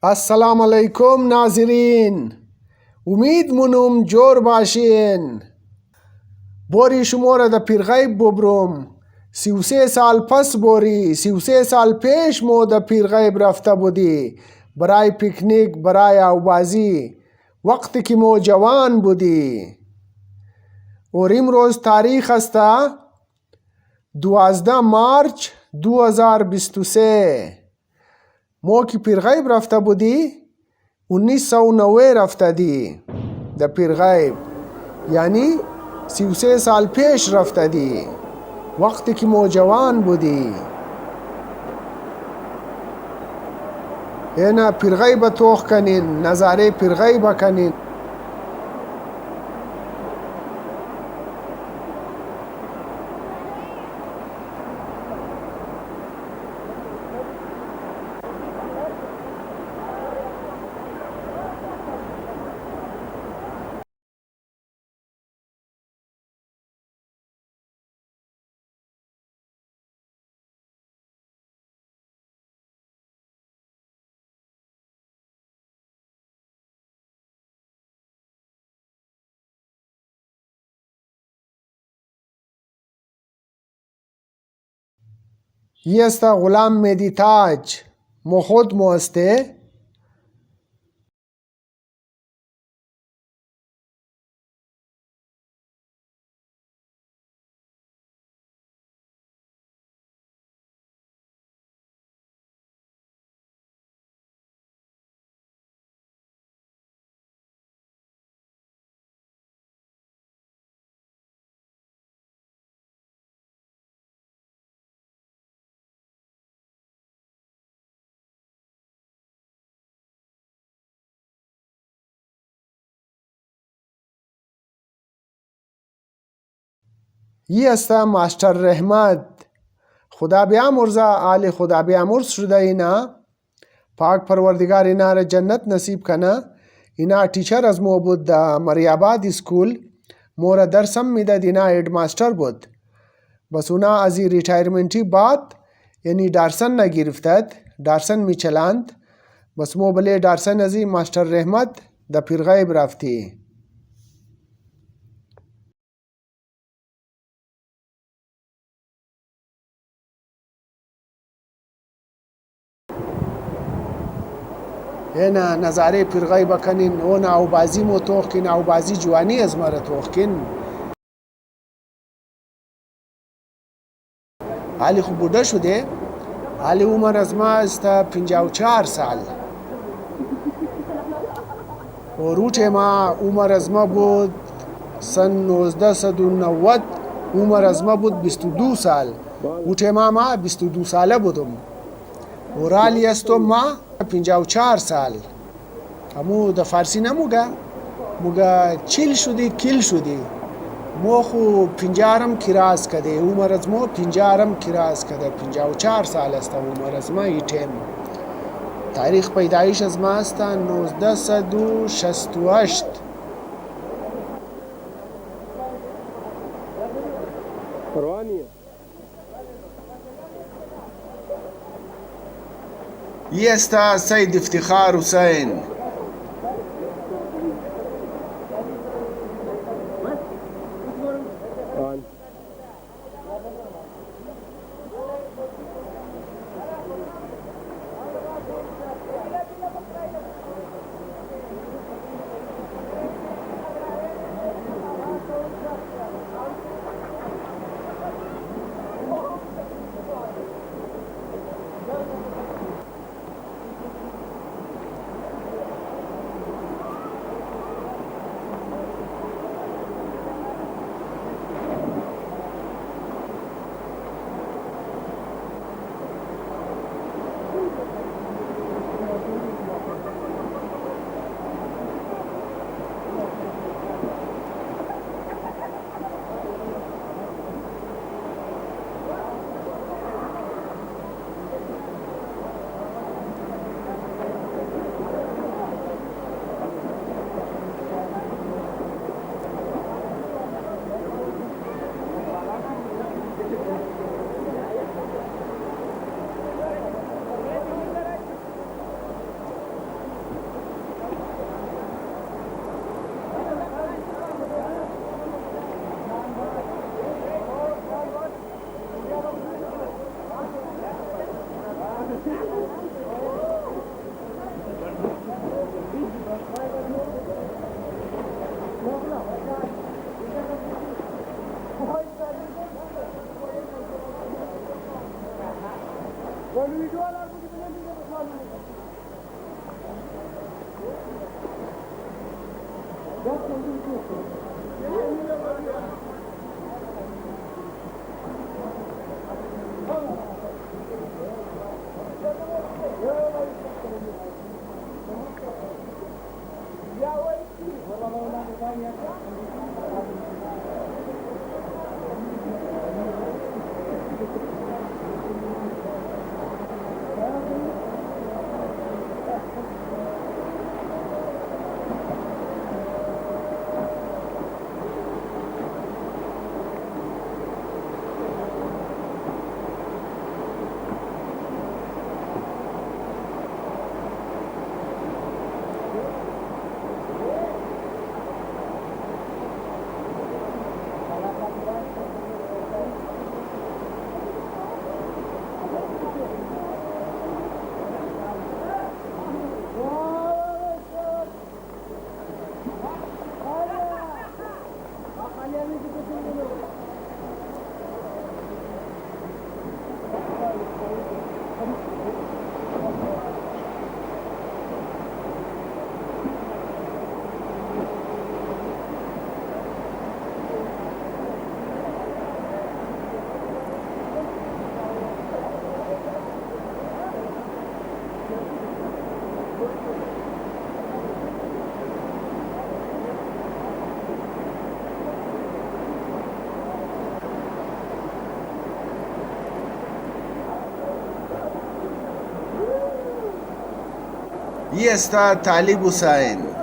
अस्सलाम अलैकुम नाजरीन, उम्मीद मुनुम जोर बाशीन बोरी शुमोर द पिरगैब बुबरुम 33 साल पस बोरी 33 साल पेश मो द पिरगैब रफ्ता बुदी बराय पिकनिक बराय आउबाजी वक्त की मो जवान बुदी और इमरोज तारीख हस्ता 12 मार्च 2023 मो की पिरगैब रफ्ता बुदी 1990 रफ्ता दी द पिरगैब यानी 33 साल पेश रफ्ता दी वक्त की मो जवान बुदी एना पिरगैब तोख कनिन नजारे पिरगैब कनिन ये अस्ता गुलाम मेहदी ताज मो खुद मोस्ते ये अस्ता मास्टर रहमत खुदा बियामुर्जा आले खुदा बियामुर्ज शुदा इना पाक परवरदिगार इना रे जन्नत नसीब कना इना टीचर अजमो बुद मरियाबाद स्कूल मोरा दरसम मिदा दिना हेड मास्टर बुद बस उना अजी रिटायरमेंटी बात यानी डारसन न गिरफ्तत डारसन मिचलांत बस मो बले डारसन अजी मास्टर रहमत द पिरगैब राफ्ती एना नज़ारे पिरगैब कनिन ओना आउबाजी मो तोखकिन आउबाजी जवानी अजमर तोखकिन हाली खूब बुढ़ा शुदे हाली उमर अजमा अस्ता 54 साल और उठे माँ उमर अजमा बुद सन 1990 उमर अजमा बुद 22 साल उठे माँ 22 साल बुदम और हाली अस्तो माँ 54 साल हमू द फारसी नमुगा मुगा चिल शुदी किल शुदी मोखू पिंजारम किरास कदे उमर अजमो पिंजारम किरास कदे 54 साल अस्ता उमर अजमा इटेम तारीख पैदाइश अजमा अस्ता 1968 ये अस्ता Saeed Iftikhar Hussain Y está Talib Hussain.